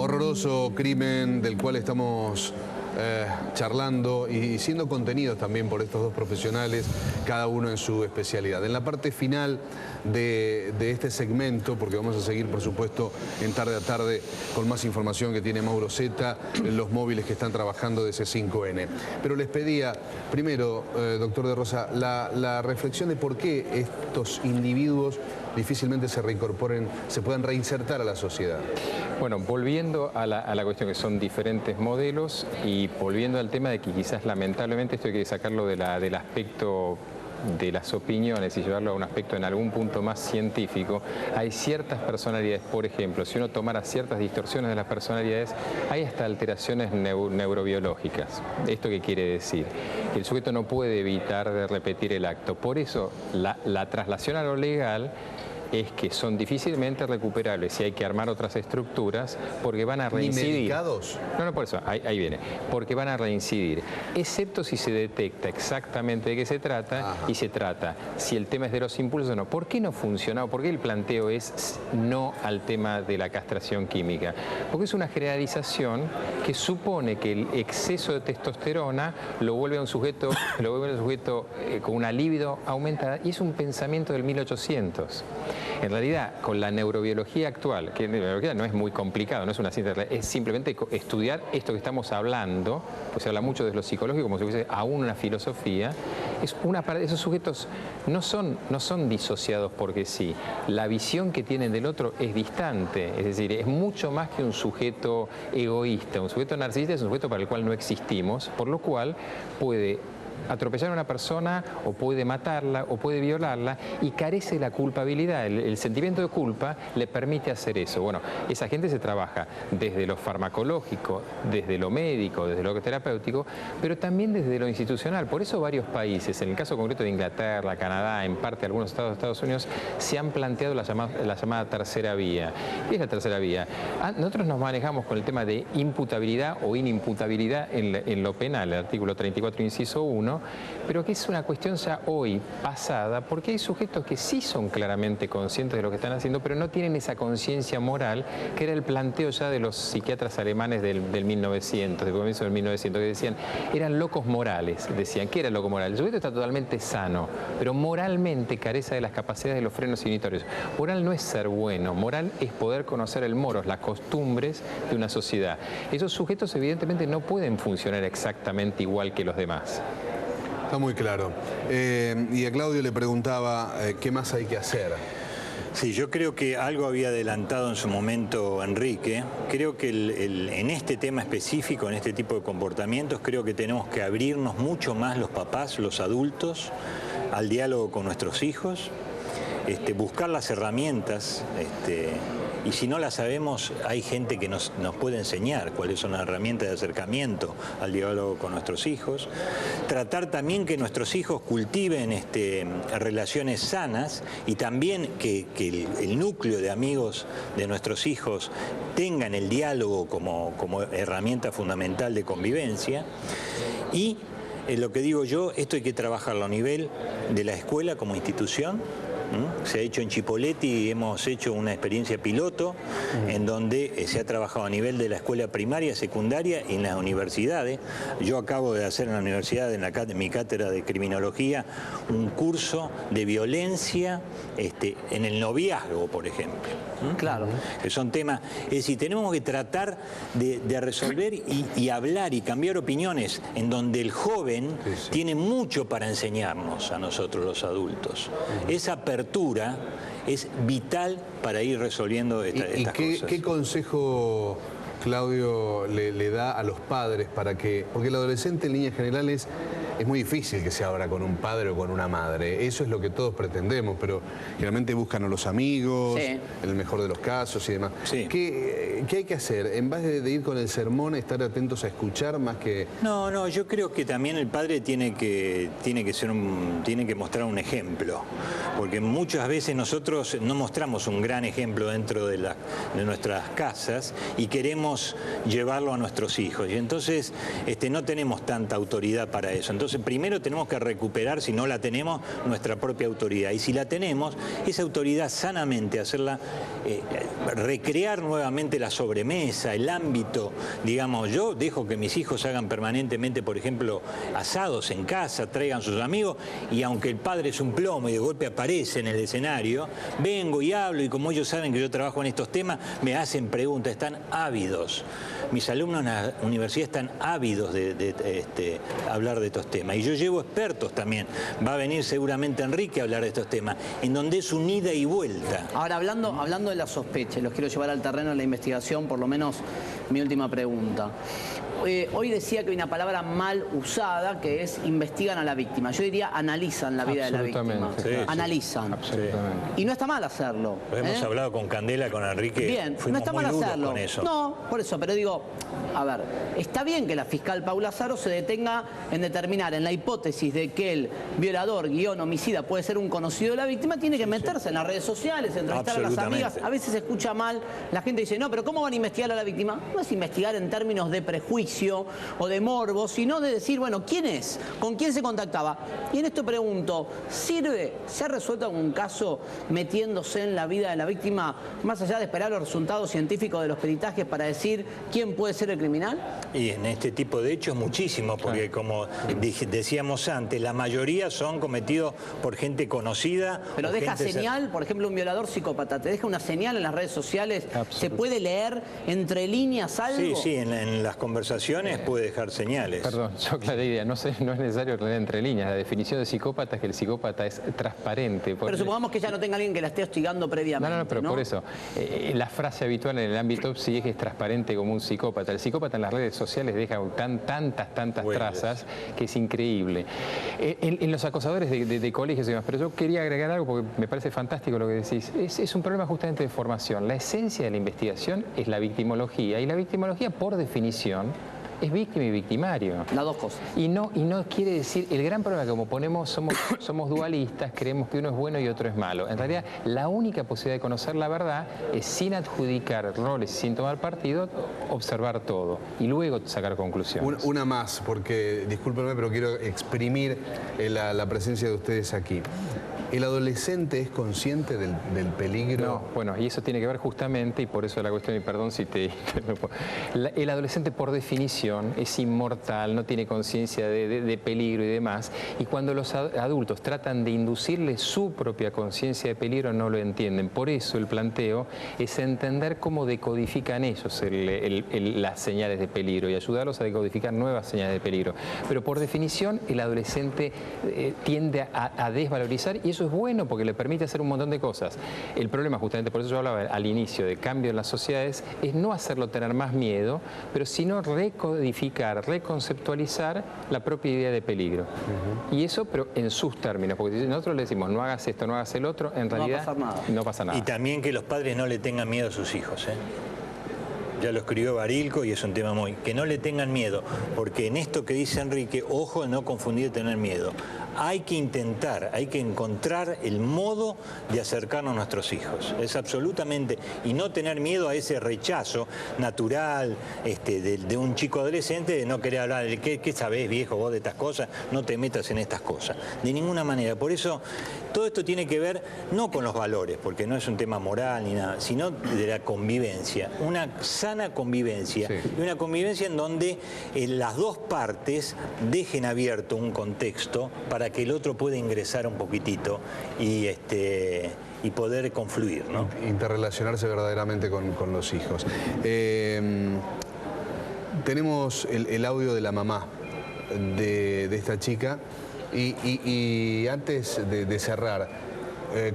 Horroroso crimen del cual estamos charlando y siendo contenidos también por estos dos profesionales, cada uno en su especialidad. En la parte final de este segmento, porque vamos a seguir, por supuesto, en Tarde a Tarde con más información que tiene Mauro Zeta, los móviles que están trabajando de C5N. Pero les pedía, primero, doctor de Rosa, la reflexión de por qué estos individuos difícilmente se reincorporen, se puedan reinsertar a la sociedad. Bueno, volviendo a la cuestión que son diferentes modelos y volviendo al tema de que quizás lamentablemente esto hay que sacarlo del aspecto de las opiniones y llevarlo a un aspecto en algún punto más científico. Hay ciertas personalidades, por ejemplo, si uno tomara ciertas distorsiones de las personalidades, hay hasta alteraciones neurobiológicas. ¿Esto qué quiere decir? Que el sujeto no puede evitar de repetir el acto. Por eso la traslación a lo legal es que son difícilmente recuperables y hay que armar otras estructuras porque van a reincidir. ¿Ni medicados? No, por eso, ahí viene. Porque van a reincidir, excepto si se detecta exactamente de qué se trata. Ajá. Y se trata si el tema es de los impulsos o no. ¿Por qué no funciona? ¿Por qué el planteo es no al tema de la castración química? Porque es una generalización que supone que el exceso de testosterona lo vuelve a un sujeto, con una libido aumentada, y es un pensamiento del 1800. En realidad, con la neurobiología actual, que la neurobiología no es muy complicado, no es una ciencia, es simplemente estudiar esto que estamos hablando, pues se habla mucho de lo psicológico como si fuese aún una filosofía. Esos sujetos no son disociados porque sí. La visión que tienen del otro es distante, es decir, es mucho más que un sujeto egoísta. Un sujeto narcisista es un sujeto para el cual no existimos, por lo cual puede atropellar a una persona o puede matarla o puede violarla y carece de la culpabilidad. El sentimiento de culpa le permite hacer eso. Bueno, esa gente se trabaja desde lo farmacológico, desde lo médico, desde lo terapéutico, pero también desde lo institucional. Por eso varios países, en el caso concreto de Inglaterra, Canadá, en parte algunos estados de Estados Unidos, se han planteado la llamada tercera vía. ¿Qué es la tercera vía? Nosotros nos manejamos con el tema de imputabilidad o inimputabilidad en lo penal, el artículo 34, inciso 1, pero que es una cuestión ya hoy pasada, porque hay sujetos que sí son claramente conscientes de lo que están haciendo, pero no tienen esa conciencia moral, que era el planteo ya de los psiquiatras alemanes del 1900, del comienzo del 1900, que decían, eran locos morales. Decían, ¿qué era el loco moral? El sujeto está totalmente sano, pero moralmente carece de las capacidades de los frenos inibitorios. Moral no es ser bueno, moral es poder conocer el moros, las costumbres de una sociedad. Esos sujetos evidentemente no pueden funcionar exactamente igual que los demás. Está muy claro. Y a Claudio le preguntaba qué más hay que hacer. Sí, yo creo que algo había adelantado en su momento Enrique. Creo que en este tema específico, en este tipo de comportamientos, creo que tenemos que abrirnos mucho más los papás, los adultos, al diálogo con nuestros hijos, buscar las herramientas, y si no las sabemos, hay gente que nos puede enseñar cuáles son las herramientas de acercamiento al diálogo con nuestros hijos. Tratar también que nuestros hijos cultiven relaciones sanas y también que el núcleo de amigos de nuestros hijos tengan el diálogo como herramienta fundamental de convivencia. Y lo que digo yo, esto hay que trabajarlo a nivel de la escuela como institución. Se ha hecho en Chipoleti, hemos hecho una experiencia piloto en donde se ha trabajado a nivel de la escuela primaria, secundaria y en las universidades. Yo acabo de hacer en la universidad, en mi cátedra de criminología, un curso de violencia en el noviazgo, por ejemplo. Claro. Que son temas, es decir, tenemos que tratar de resolver y hablar y cambiar opiniones en donde el joven tiene mucho para enseñarnos a nosotros los adultos. Esa apertura es vital para ir resolviendo estas cosas. ¿Qué consejo, Claudio, le da a los padres para que... Porque el adolescente en líneas generales es muy difícil que se abra con un padre o con una madre. Eso es lo que todos pretendemos, pero generalmente buscan a los amigos, en el mejor de los casos y demás. Sí. ¿Qué hay que hacer? En vez de ir con el sermón, estar atentos a escuchar más que... No, yo creo que también el padre tiene que mostrar un ejemplo, porque muchas veces nosotros no mostramos un gran ejemplo dentro de nuestras casas y queremos llevarlo a nuestros hijos, y entonces no tenemos tanta autoridad para eso. Entonces primero tenemos que recuperar, si no la tenemos, nuestra propia autoridad, y si la tenemos, esa autoridad sanamente hacerla, recrear nuevamente la sobremesa, el ámbito, digamos, yo dejo que mis hijos hagan permanentemente, por ejemplo, asados en casa, traigan sus amigos, y aunque el padre es un plomo y de golpe aparece en el escenario, vengo y hablo, y como ellos saben que yo trabajo en estos temas, me hacen preguntas, están ávidos. Mis alumnos en la universidad están ávidos de hablar de estos temas. Y yo llevo expertos también. Va a venir seguramente Enrique a hablar de estos temas, en donde es un ida y vuelta. Ahora, hablando de la sospecha, los quiero llevar al terreno de la investigación, por lo menos mi última pregunta. Hoy decía que hay una palabra mal usada, que es investigan a la víctima. Yo diría analizan la vida de la víctima. Sí, analizan. Absolutamente. Y no está mal hacerlo. Hemos hablado con Candela, con Enrique. Bien, no está mal hacerlo. Con eso. No, por eso, pero digo, a ver, está bien que la fiscal Paula Zaro se detenga en determinar, en la hipótesis de que el violador, homicida puede ser un conocido de la víctima, tiene que meterse en las redes sociales, entrevistar a las amigas. A veces se escucha mal, la gente dice, no, pero ¿cómo van a investigar a la víctima? No es investigar en términos de prejuicio o de morbo, sino de decir, bueno, ¿quién es? ¿Con quién se contactaba? Y en esto pregunto, ¿sirve? ¿Se ha resuelto algún caso metiéndose en la vida de la víctima, más allá de esperar los resultados científicos de los peritajes para decir quién puede ser el criminal? Y en este tipo de hechos muchísimo, porque como decíamos antes, la mayoría son cometidos por gente conocida. Pero deja señal, por ejemplo, un violador psicópata, ¿te deja una señal en las redes sociales? ¿Se puede leer entre líneas algo? Sí, en las conversaciones puede dejar señales. Perdón, yo aclaré idea, no es necesario leer entre líneas. La definición de psicópata es que el psicópata es transparente. Pero supongamos que ya no tenga alguien que la esté hostigando previamente. No, pero por eso. La frase habitual en el ámbito sí es que es transparente como un psicópata. El psicópata en las redes sociales deja tantas trazas que es increíble. En los acosadores de colegios y demás, pero yo quería agregar algo porque me parece fantástico lo que decís. Es un problema justamente de formación. La esencia de la investigación es la victimología, y la victimología, por definición, es víctima y victimario. Las dos cosas. Y no quiere decir, el gran problema que como ponemos, somos dualistas, creemos que uno es bueno y otro es malo. En realidad, la única posibilidad de conocer la verdad es, sin adjudicar roles y sin tomar partido, observar todo y luego sacar conclusiones. Una más, porque, discúlpenme, pero quiero exprimir la presencia de ustedes aquí. ¿El adolescente es consciente del peligro? No, bueno, y eso tiene que ver justamente, y por eso la cuestión, y perdón si te interrumpo, el adolescente por definición es inmortal, no tiene conciencia de peligro y demás, y cuando los adultos tratan de inducirle su propia conciencia de peligro, no lo entienden. Por eso el planteo es entender cómo decodifican ellos las señales de peligro y ayudarlos a decodificar nuevas señales de peligro. Pero por definición el adolescente tiende a desvalorizar, y eso es bueno porque le permite hacer un montón de cosas. El problema, justamente por eso yo hablaba al inicio de cambio en las sociedades, es no hacerlo tener más miedo, pero sino recodificar, reconceptualizar la propia idea de peligro. Y eso, pero en sus términos, porque si nosotros le decimos no hagas esto, no hagas el otro, en realidad no pasa nada. Y también que los padres no le tengan miedo a sus hijos, Ya lo escribió Barilco y es un tema que no le tengan miedo, porque en esto que dice Enrique, ojo de no confundir tener miedo. Hay que intentar, hay que encontrar el modo de acercarnos a nuestros hijos. Es absolutamente, y no tener miedo a ese rechazo natural de un chico adolescente de no querer hablar, de ¿qué sabés, viejo, vos de estas cosas? No te metas en estas cosas. De ninguna manera. Por eso, todo esto tiene que ver no con los valores, porque no es un tema moral ni nada, sino de la convivencia. Una sana convivencia. Sí. Y una convivencia en donde las dos partes dejen abierto un contexto para que el otro pueda ingresar un poquitito y poder confluir, ¿no? Interrelacionarse verdaderamente con los hijos. Tenemos el audio de la mamá de esta chica y antes de cerrar,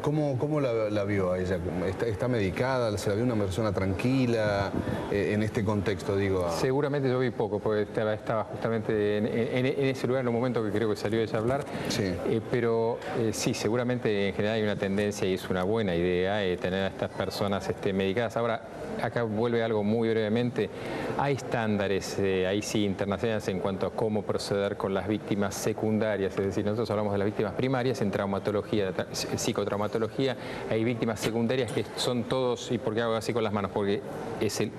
¿cómo la vio a ella? ¿Está medicada? ¿Se la vio una persona tranquila en este contexto, digo? Seguramente yo vi poco, porque estaba justamente en ese lugar en un momento que creo que salió ella a hablar. Sí. Pero sí, seguramente en general hay una tendencia, y es una buena idea, tener a estas personas medicadas. Ahora, acá vuelve algo muy brevemente. Hay estándares, ahí sí, internacionales en cuanto a cómo proceder con las víctimas secundarias, es decir, nosotros hablamos de las víctimas primarias en traumatología, psicotraumatología, hay víctimas secundarias que son todos, ¿y por qué hago así con las manos? Porque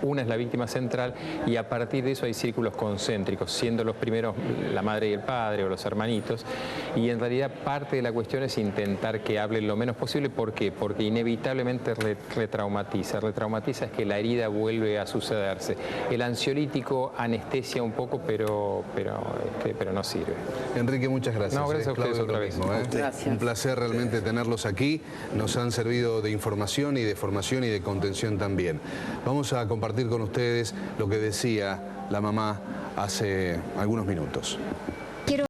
una es la víctima central y a partir de eso hay círculos concéntricos, siendo los primeros la madre y el padre o los hermanitos, y en realidad parte de la cuestión es intentar que hablen lo menos posible. ¿Por qué? Porque inevitablemente retraumatiza. Retraumatiza es que la herida vuelve a sucederse. El ansiolítico anestesia un poco, pero no sirve. Enrique, muchas gracias. No, gracias a ustedes otra vez. Gracias. Un placer realmente tenerlos aquí. Nos han servido de información y de formación y de contención también. Vamos a compartir con ustedes lo que decía la mamá hace algunos minutos.